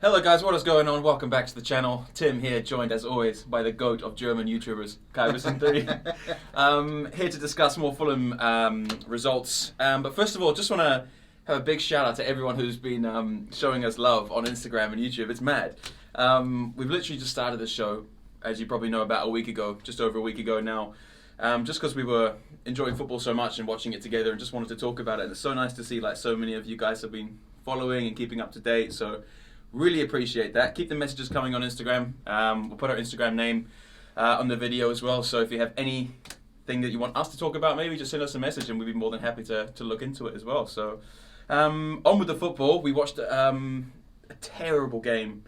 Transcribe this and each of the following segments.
Hello guys, what is going on? Welcome back to the channel. Tim here, joined as always by the GOAT of German YouTubers, Kai Wissen3. Here to discuss more Fulham results. But first of all, just want to have a big shout out to everyone who's been showing us love on Instagram and YouTube. It's mad. We've literally just started this show, as you probably know, about a week ago, just over a week ago now. Just because we were enjoying football so much and watching it together and just wanted to talk about it. And it's so nice to see like so many of you guys have been following and keeping up to date. So really appreciate that. Keep the messages coming on Instagram. We'll put our Instagram name on the video as well. So if you have anything that you want us to talk about, maybe just send us a message and we'd be more than happy to look into it as well. So on with the football. We watched a terrible game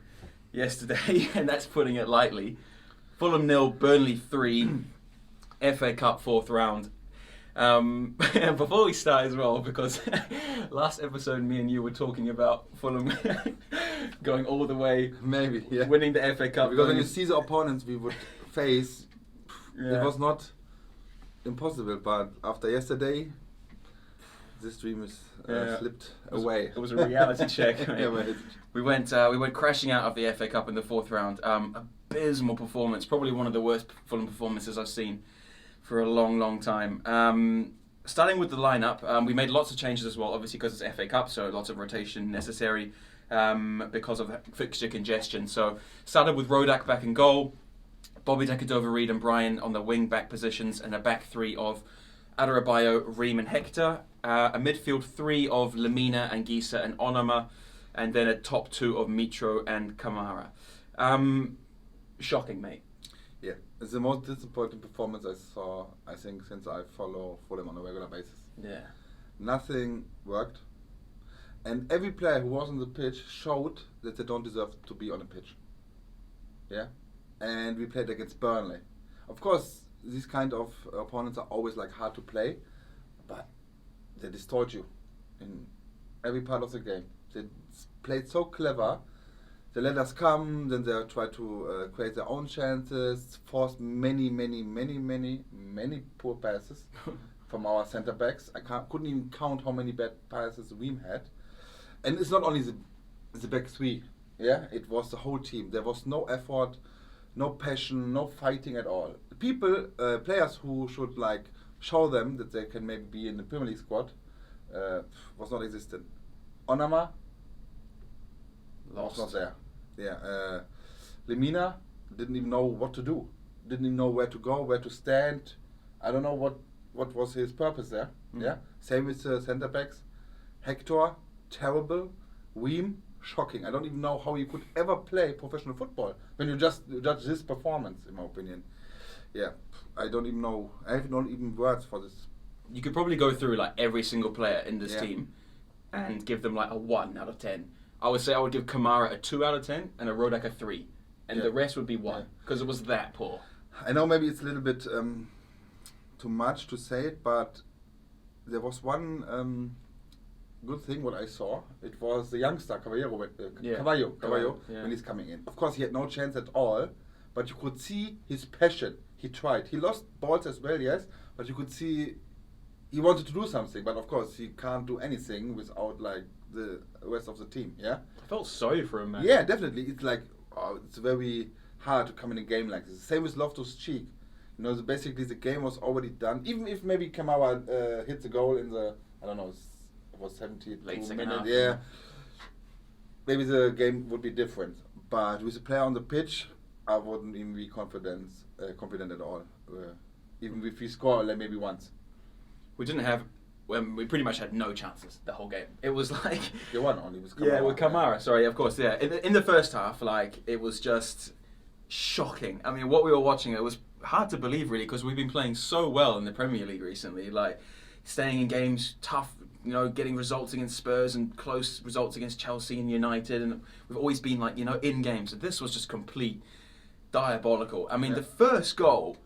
yesterday, and that's putting it lightly. Fulham 0, Burnley 3, FA Cup 4th round. Before we start as well, because last episode me and you were talking about Fulham going all the way, maybe winning the FA Cup. Because when you see the opponents we would face, it was not impossible. But after yesterday, this dream is slipped away. It was a reality check. We went crashing out of the FA Cup in the 4th round. Abysmal performance, probably one of the worst Fulham performances I've seen for a long time. Starting with the lineup, we made lots of changes as well, obviously because it's FA Cup, so lots of rotation necessary because of fixture congestion. So started with Rodak back in goal, Bobby Decordova-Reid and Brian on the wing back positions, and a back three of Adarabioyo, Ream and Hector, a midfield three of Lemina and Gisa and Onama, and then a top two of Mitro and Kamara. Shocking, mate. Yeah, it's the most disappointing performance I saw, I think, since I follow Fulham on a regular basis. Yeah. Nothing worked. And every player who was on the pitch showed that they don't deserve to be on the pitch. Yeah? And we played against Burnley. Of course, these kind of opponents are always like hard to play, but they distort you in every part of the game. They played so clever. They let us come, then they try to create their own chances, force many poor passes from our centre backs. Couldn't even count how many bad passes Ream had. And it's not only the back three, yeah, it was the whole team. There was no effort, no passion, no fighting at all. Players who should like show them that they can maybe be in the Premier League squad, was not existent. Onama was not there. Yeah, Lemina didn't even know what to do. Didn't even know where to go, where to stand. I don't know what was his purpose there. Yeah, same with the centre backs. Hector, terrible. Ream, shocking. I don't even know how he could ever play professional football when you just judge this performance, in my opinion. Yeah, I don't even know. I have not even words for this. You could probably go through like every single player in this team and give them like a 1 out of 10. I would say I would give Kamara a 2 out of 10 and a Rodak a 3. And the rest would be 1, because it was that poor. I know maybe it's a little bit too much to say it, but there was one good thing what I saw. It was the youngster, Cavallo, when he's coming in. Of course, he had no chance at all, but you could see his passion. He tried. He lost balls as well, yes, but you could see he wanted to do something, but of course he can't do anything without like the rest of the team. Yeah, I felt sorry for him, man. Yeah, definitely. It's like it's very hard to come in a game like this. Same with Loftus-Cheek. You know, basically the game was already done. Even if maybe Kamara hit the goal in the it was 72 minutes. Yeah, maybe the game would be different. But with the player on the pitch, I wouldn't even be confident at all. Even if we score like maybe once. We didn't have. We pretty much had no chances the whole game. It was like the one only was Kamara. Yeah, with Kamara. Sorry, of course. Yeah, in the first half, like it was just shocking. I mean, what we were watching, it was hard to believe really, because we've been playing so well in the Premier League recently. Like staying in games, tough, you know, getting results against Spurs and close results against Chelsea and United, and we've always been like, you know, in games. And this was just complete diabolical. I mean, the first goal,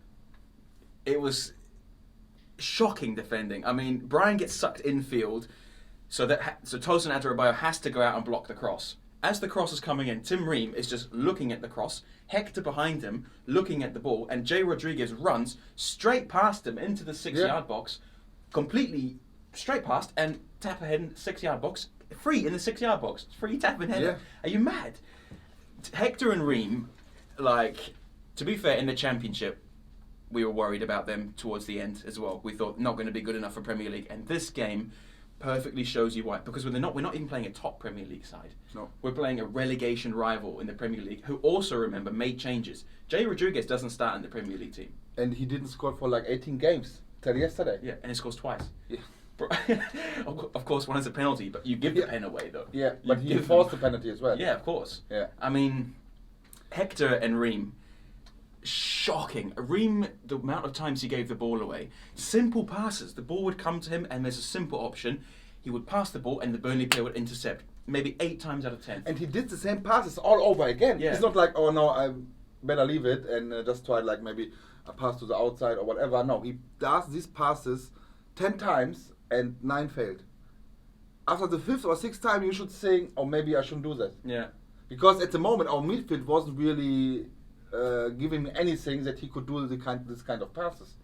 it was shocking defending. I mean, Brian gets sucked infield, so Tosin Adarabioyo has to go out and block the cross. As the cross is coming in, Tim Ream is just looking at the cross, Hector behind him, looking at the ball, and Jay Rodriguez runs straight past him into the 6-yard box, completely straight past and tap ahead in 6-yard box. Free in the 6-yard box. Free tapping header. Yeah. Are you mad? Hector and Ream, like, to be fair, in the Championship, we were worried about them towards the end as well. We thought not going to be good enough for Premier League, and this game perfectly shows you why. Because we're not even playing a top Premier League side. No. We're playing a relegation rival in the Premier League, who also, remember, made changes. Jay Rodriguez doesn't start in the Premier League team. And he didn't score for like 18 games till yesterday. Yeah, and he scores twice. Yeah. Of course, one is a penalty, but you give the pen away, though. Yeah, You but he give enforced them- the penalty as well. Yeah, of course. Yeah. I mean, Hector and Ream, shocking. Ream, the amount of times he gave the ball away, simple passes. The ball would come to him, and there's a simple option. He would pass the ball, and the Burnley player would intercept. Maybe 8 times out of 10. And he did the same passes all over again. Yeah. It's not like, oh no, I better leave it and just try like maybe a pass to the outside or whatever. No, he does these passes 10 times and 9 failed. After the 5th or 6th time, you should think, oh, maybe I shouldn't do that. Yeah. Because at the moment, our midfield wasn't really giving me anything that he could do this kind of passes.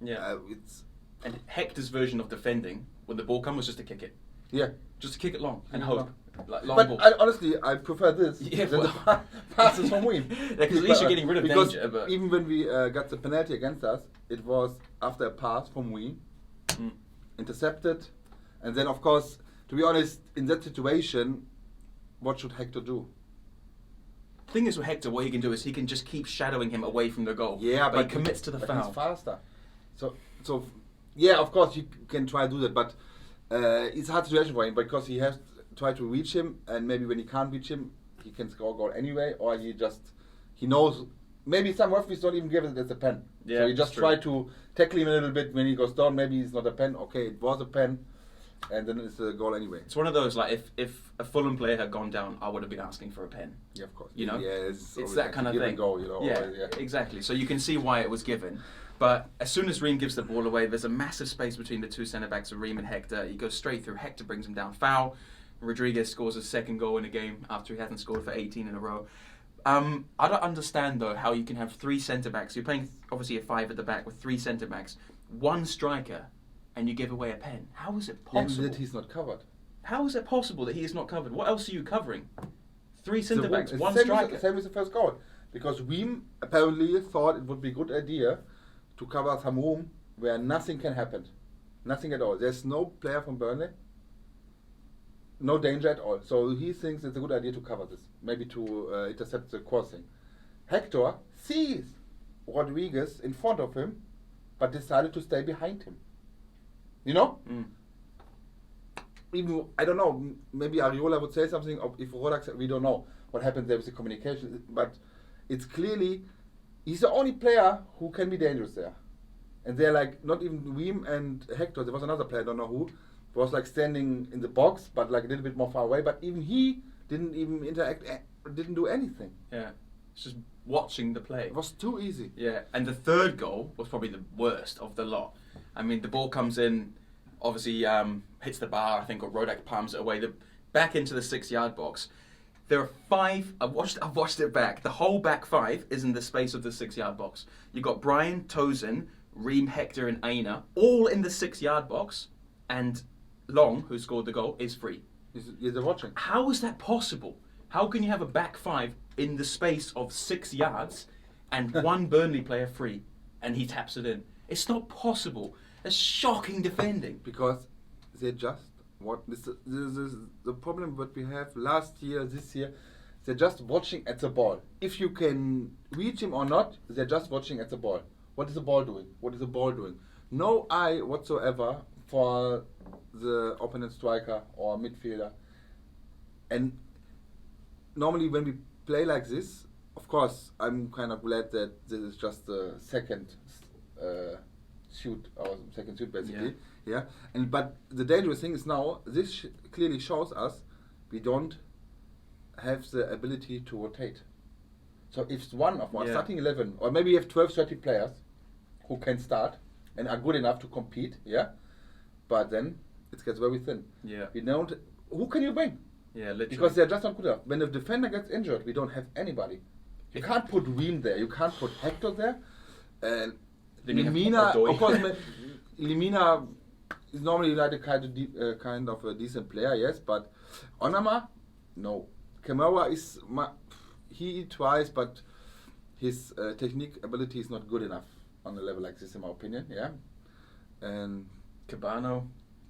Yeah. It's And Hector's version of defending, when the ball comes, was just to kick it. yeah. Just to kick it long and Kick it hope. long. Like long But ball. honestly, I prefer this Yeah, than well- the passes from Wien. Because at least you're getting rid of Because danger, but- even when we got the penalty against us, it was after a pass from Wien, intercepted, and then of course, to be honest, in that situation, what should Hector do? Thing is with Hector, what he can do is he can just keep shadowing him away from the goal. Yeah, but he commits to the but foul. he's faster. So yeah, of course you can try to do that, but it's a hard situation for him because he has tried to reach him, and maybe when he can't reach him, he can score a goal anyway, or he knows. Maybe some referees don't even give it as a pen. Yeah, So you just true. try to tackle him a little bit when he goes down. Maybe it's not a pen. Okay, it was a pen, and then it's a goal anyway. It's one of those, like, if a Fulham player had gone down, I would have been asking for a pen. Yeah, of course. You know? Yeah, It's always that like kind of give thing. and go, you know. Yeah, always, exactly. So you can see why it was given. But as soon as Ream gives the ball away, there's a massive space between the two centre-backs of Ream and Hector. He goes straight through. Hector brings him down. Foul. Rodriguez scores his second goal in a game after he hasn't scored for 18 in a row. I don't understand, though, how you can have 3 centre-backs. You're playing, obviously, a 5 at the back with 3 centre-backs, 1 striker, and you give away a pen. How is it possible? And that he's not covered. How is it possible that he is not covered? What else are you covering? 3 centre-backs, It's 1 same striker. As, same as the first goal. Because Ream apparently thought it would be a good idea to cover some room where nothing can happen. Nothing at all. There's no player from Burnley. No danger at all. So he thinks it's a good idea to cover this. Maybe to intercept the crossing. Hector sees Rodriguez in front of him, but decided to stay behind him. You know? Mm. Even, I don't know, maybe Ariola would say something, or if Rodak, we don't know what happened there with the communication, but it's clearly, he's the only player who can be dangerous there. And they're like, not even Ream and Hector, there was another player, I don't know who, was like standing in the box, but like a little bit more far away, but even he didn't even interact, didn't do anything. Yeah, it's just watching the play. It was too easy. Yeah, and the third goal was probably the worst of the lot. I mean, the ball comes in, obviously hits the bar, I think, or Rodak palms it away, back into the 6-yard box. There are 5, I've watched it back, the whole back 5 is in the space of the 6-yard box. You've got Brian, Tosin, Ream, Hector and Aina, all in the 6-yard box, and Long, who scored the goal, is free. They're watching. How is that possible? How can you have a back 5 in the space of 6 yards and 1 Burnley player free, and he taps it in? It's not possible. That's shocking defending. Because they just this is the problem that we have last year, this year. They're just watching at the ball. If you can reach him or not, they're just watching at the ball. What is the ball doing? What is the ball doing? No eye whatsoever for the opponent striker or midfielder. And normally when we play like this, of course, I'm kind of glad that this is just the second shoot, or second shoot basically. Yeah. But the dangerous thing is now, this clearly shows us we don't have the ability to rotate. So if one of our starting 11, or maybe you have 12, 30 players who can start and are good enough to compete, but then it gets very thin. Yeah. We don't. Who can you bring? Yeah, literally. Because they're just not good enough. When the defender gets injured, we don't have anybody. You can't put Ream there. You can't put Hector there. Then you have Limina, Odoi. of course, Limina he's normally like a kind of a decent player, yes, but Onama, no. Kamara is he tries, but his technique ability is not good enough on a level like this, in my opinion. Yeah, and Cabano.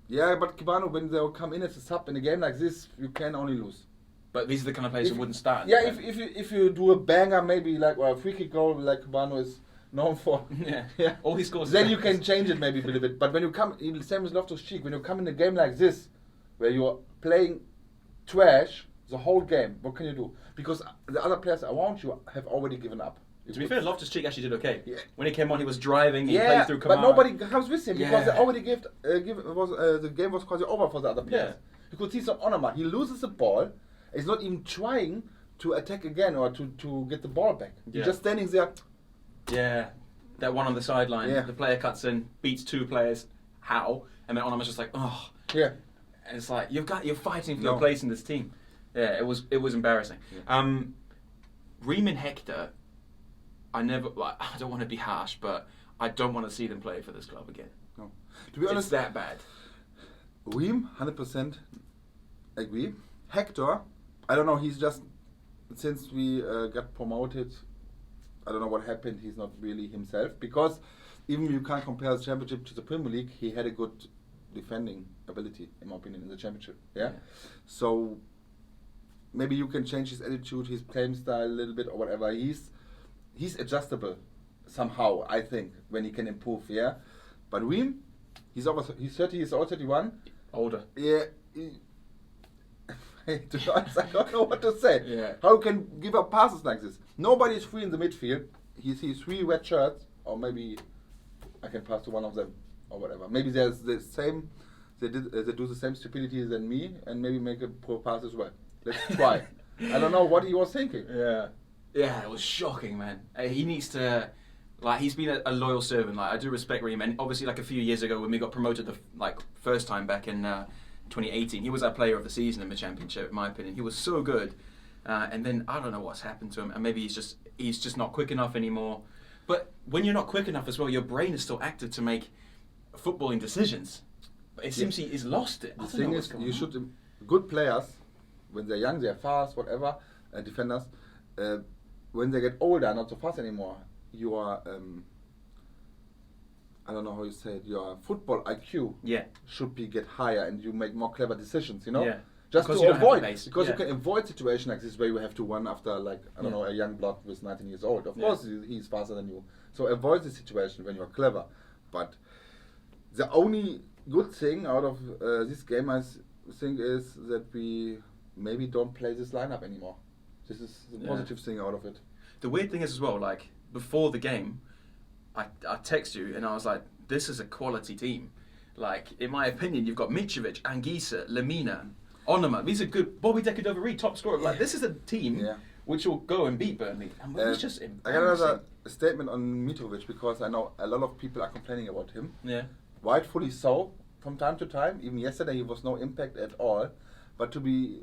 Yeah, but Cabano, when they come in as a sub in a game like this, you can only lose. But these are the kind of players who wouldn't start. Yeah, if you do a banger, maybe like or a free kick goal like Cabano is known for. Yeah. All he scores. Then you can change it maybe a little bit. But when you come, same as Loftus-Cheek, when you come in a game like this, where you're playing trash the whole game, what can you do? Because the other players around you have already given up. To be fair, Loftus-Cheek actually did okay. Yeah. When he came on, he was driving. He played through Kamara. But nobody comes with him because they already the game was quasi over for the other players. You could see some Onama. He loses the ball. He's not even trying to attack again or to get the ball back. He's just standing there. Yeah, that one on the sideline. Yeah. The player cuts in, beats two players. How? And then Onama's just like, oh. Yeah. And it's like you're fighting for your place in this team. Yeah, it was embarrassing. Yeah. Ream and Hector, I don't want to be harsh, but I don't want to see them play for this club again. No, to be honest, it's that bad. Ream, 100% agree. Hector, I don't know. He's just since we got promoted. I don't know what happened. He's not really himself because even you can't compare the Championship to the Premier League. He had a good defending ability, in my opinion, in the Championship. Yeah. So maybe you can change his attitude, his playing style a little bit or whatever. He's adjustable somehow, I think, when he can improve. Yeah. But Ream, he's 30 years old, 31. Older. Yeah. To be honest, I don't know what to say. Yeah. How can give up passes like this? Nobody is free in the midfield. He sees 3 red shirts, or maybe I can pass to one of them, or whatever. Maybe there's the same. They do the same stupidity than me, and maybe make a poor pass as well. Let's try. I don't know what he was thinking. Yeah, it was shocking, man. He needs to. He's been a loyal servant. I do respect Ream, and obviously, a few years ago when we got promoted the first time back in 2018, he was our player of the season in the Championship, in my opinion. He was so good, and then I don't know what's happened to him, and maybe he's just not quick enough anymore. But when you're not quick enough as well, your brain is still active to make footballing decisions. But it seems he's lost it. The thing is, you should good players when they're young, they're fast, whatever, defenders. When they get older, not so fast anymore. Your I don't know how you say it. Your football IQ should get higher, and you make more clever decisions. You know, just because to avoid you can avoid situations like this where you have to run after I don't know, a young blood who's 19 years old. Of course, he's faster than you. So avoid the situation when you're clever. But the only good thing out of this game, I think, is that we maybe don't play this lineup anymore. This is the positive thing out of it. The weird thing is as well, before the game, I text you and I was like, this is a quality team. In my opinion, you've got Mitrovic, Anguissa, Lemina, Onama. These are good. Bobby Decadoveri, top scorer. This is a team which will go and beat Burnley. And it's just embarrassing. I got another statement on Mitrovic because I know a lot of people are complaining about him. Yeah. Rightfully so, from time to time. Even yesterday, he was no impact at all. But to be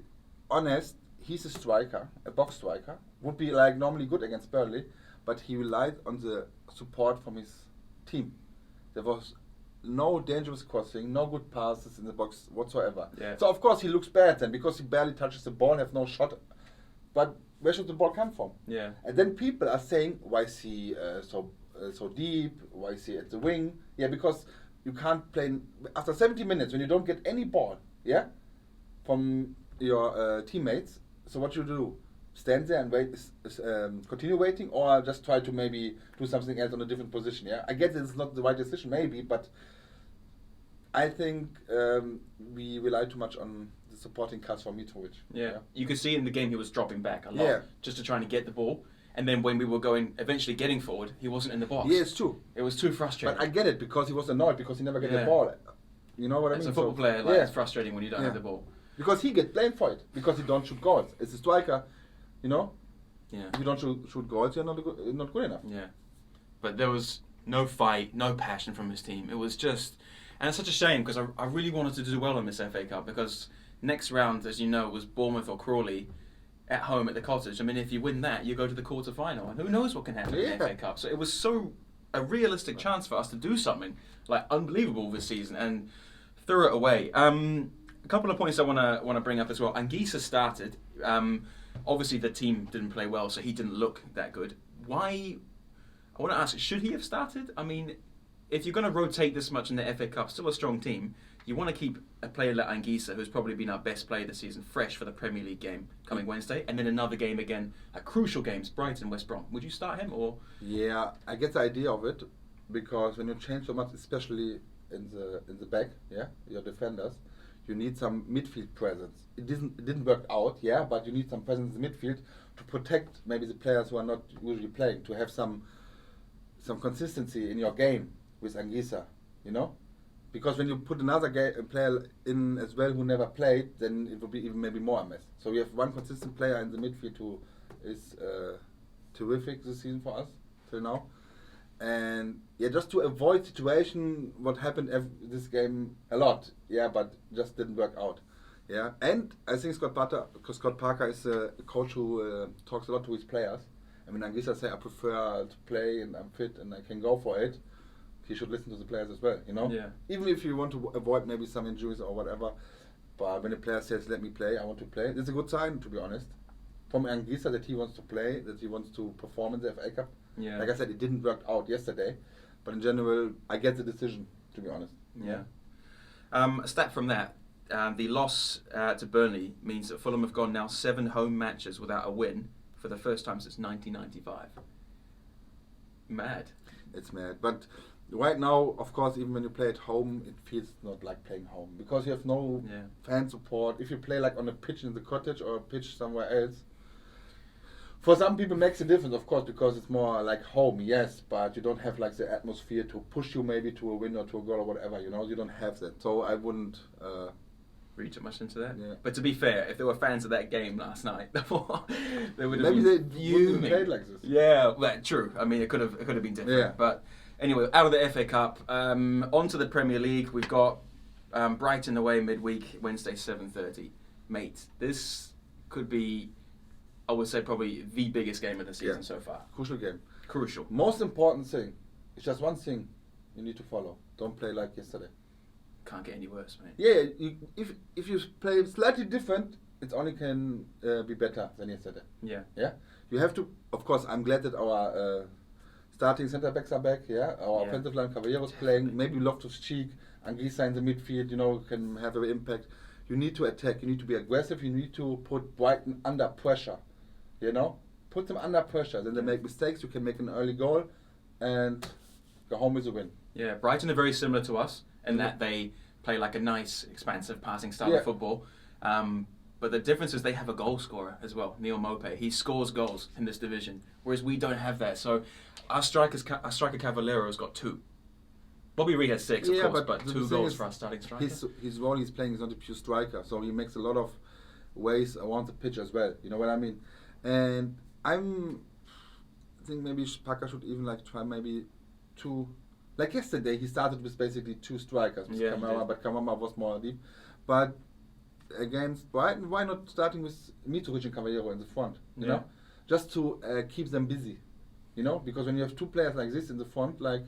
honest, he's a striker, a box striker. Would be normally good against Burnley, but he relied on the support from his team. There was no dangerous crossing, no good passes in the box whatsoever. Yeah. So of course he looks bad then because he barely touches the ball, have no shot. But where should the ball come from? Yeah. And then people are saying, why is he so deep? Why is he at the wing? Yeah, because you can't play after 70 minutes when you don't get any ball. Yeah, from your teammates. So what you do? Stand there and wait, continue waiting, or just try to maybe do something else on a different position. Yeah, I get it's not the right decision, maybe, but I think we rely too much on the supporting cast from Mitrovic. Yeah, you could see in the game he was dropping back a lot, just to try to get the ball. And then when we were eventually getting forward, he wasn't in the box. Yeah, it's true. It was too frustrating. But I get it because he was annoyed because he never get the ball. You know what I mean? As a football player, it's frustrating when you don't have the ball. Because he gets blamed for it because he don't shoot goals. It's a striker. You know? Yeah. If you don't shoot goals, you're not good enough. Yeah. But there was no fight, no passion from his team. It was just... And it's such a shame because I really wanted to do well in this FA Cup because next round, as you know, was Bournemouth or Crawley at home at the Cottage. I mean, if you win that, you go to the quarter-final. And who knows what can happen in the FA Cup. So it was a realistic chance for us to do something unbelievable this season. And threw it away. A couple of points I want to bring up as well. Anguissa started. Obviously, the team didn't play well, so he didn't look that good. Why? I want to ask, should he have started? I mean, if you're going to rotate this much in the FA Cup, still a strong team, you want to keep a player like Anguissa, who's probably been our best player this season, fresh for the Premier League game coming Wednesday, and then another game again, crucial games, Brighton, West Brom. Would you start him or? Yeah, I get the idea of it, because when you change so much, especially in the back, yeah, your defenders, you need some midfield presence. It didn't work out, yeah, but you need some presence in the midfield to protect maybe the players who are not usually playing, to have some consistency in your game with Anguissa, you know. Because when you put another player in as well who never played, then it will be even maybe more a mess. So we have one consistent player in the midfield who is terrific this season for us till now. And yeah, just to avoid situation what happened this game a lot, yeah, but just didn't work out. Yeah, and I think Scott Parker is a coach who talks a lot to his players. I mean, Anguissa say I prefer to play and I'm fit and I can go for it. He should listen to the players as well, you know? Yeah. Even if you want to avoid maybe some injuries or whatever, but when the player says, let me play, I want to play, it's a good sign, to be honest. From Anguissa that he wants to play, that he wants to perform in the FA Cup. Yeah. Like I said, it didn't work out yesterday, but in general, I get the decision, to be honest. Yeah. A stat from that, the loss to Burnley means that Fulham have gone now 7 home matches without a win for the first time since 1995. Mad. It's mad, but right now, of course, even when you play at home, it feels not like playing home because you have no fan support. If you play like on a pitch in the cottage or a pitch somewhere else, for some people makes a difference, of course, because it's more like home, yes, but you don't have like the atmosphere to push you maybe to a win or to a goal or whatever, you know, you don't have that. So I wouldn't read too much into that. Yeah. But to be fair, if there were fans of that game last night, they would have maybe been they wouldn't have played like this. Yeah, well, true. I mean, it could have been different. Yeah. But anyway, out of the FA Cup, on to the Premier League. We've got Brighton away midweek, Wednesday 7:30. Mate, this could be, I would say, probably the biggest game of the season so far. Crucial game. Crucial. Most important thing, it's just one thing you need to follow. Don't play like yesterday. Can't get any worse, mate. Yeah, if you play slightly different, it only can be better than yesterday. Yeah. Yeah. You have to. Of course, I'm glad that our starting centre backs are back. Yeah. Our offensive line, Caballero's playing. Maybe Loftus-Cheek, Anguissa in the midfield. You know, can have an impact. You need to attack. You need to be aggressive. You need to put Brighton under pressure. You know, put them under pressure. Then they make mistakes. You can make an early goal, and go home with a win. Yeah. Brighton are very similar to us. And that they play like a nice, expansive passing style of football. But the difference is they have a goal scorer as well, Neil Maupay. He scores goals in this division, whereas we don't have that. So our striker Cavallero has got 2. Bobby Ree has 6, of course, but 2 goals for our starting striker. His role he's playing is not a pure striker, so he makes a lot of ways around the pitch as well. You know what I mean? And I think maybe Parker should even like try maybe 2. Like yesterday, he started with basically 2 strikers with Kamara, but Kamara was more deep. But against Brighton, why not starting with Mitrovic and Caballero in the front? You know, just to keep them busy. You know, because when you have 2 players like this in the front, like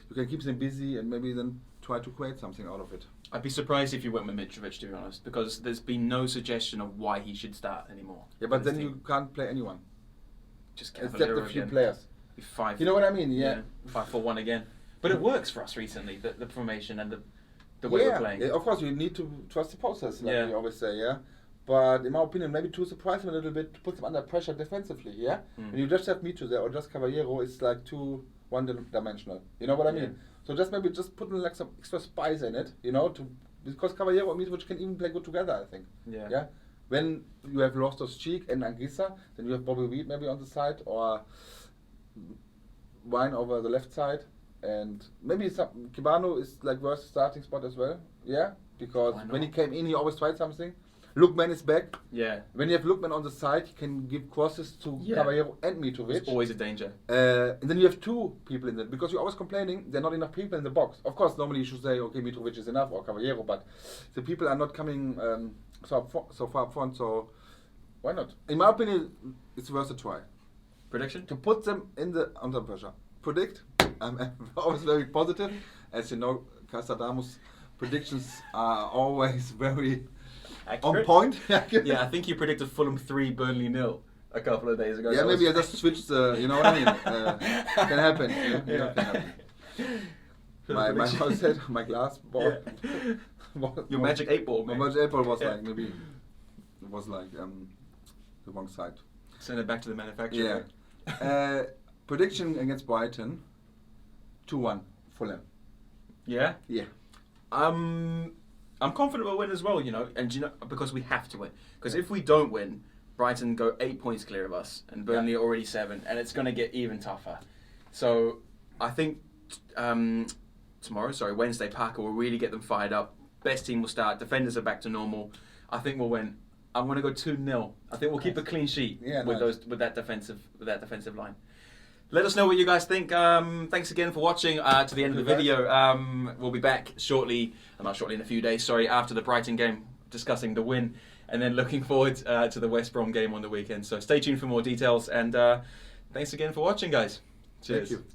you can keep them busy and maybe then try to create something out of it. I'd be surprised if you went with Mitrovic, to be honest, because there's been no suggestion of why he should start anymore. Yeah, but then you can't play anyone. Just except Cavallero a few again. players. 5. You know what I mean? Yeah. 5-4-1 again. But it works for us recently, the formation and the way we're playing. Yeah, of course, you need to trust the process, like we always say, But in my opinion, maybe to surprise them a little bit, to put them under pressure defensively, When you just have Mito there or just Caballero, it's like too one-dimensional. You know what I mean? So just maybe put like some extra spice in it, you know, because Caballero and Mitrovic can even play good together, I think. Yeah. When you have Loftus-Cheek and Anguissa, then you have Bobby Reed maybe on the side or Wine over the left side. And maybe Kibano is like worst starting spot as well, because when he came in, he always tried something. Lookman is back. Yeah. When you have Lookman on the side, he can give crosses to Caballero and Mitrovic. It's always a danger. And then you have 2 people in there, because you're always complaining there are not enough people in the box. Of course, normally you should say, okay, Mitrovic is enough or Caballero, but the people are not coming so far up front, so why not? In my opinion, it's worth a try. Prediction? To put them under pressure. Predict. I'm always very positive. As you know, Casadamos predictions are always very Accurate. on point. Yeah, I think you predicted Fulham 3, Burnley 0 a couple of days ago. Yeah, That maybe I was- just switched the. You know what I mean? Can happen. Yeah. Can happen. My glass ball. Yeah. was- Your magic 8 ball, My man. magic 8 ball was Yeah. like maybe it was like the wrong side. Send it back to the manufacturer. Yeah. Prediction against Brighton, 2-1 Fulham. Yeah. Yeah. I'm confident we'll win as well, you know, and you know, because we have to win. Because if we don't win, Brighton go 8 points clear of us, and Burnley are already 7, and it's going to get even tougher. So I think Wednesday, Parker will really get them fired up. Best team will start. Defenders are back to normal. I think we'll win. I'm going to go 2-0. I think we'll keep a clean sheet with that defensive line. Let us know what you guys think. Thanks again for watching to the end of the video. We'll be back shortly, not shortly, in a few days, after the Brighton game, discussing the win, and then looking forward to the West Brom game on the weekend. So stay tuned for more details, and thanks again for watching, guys. Cheers. Thank you.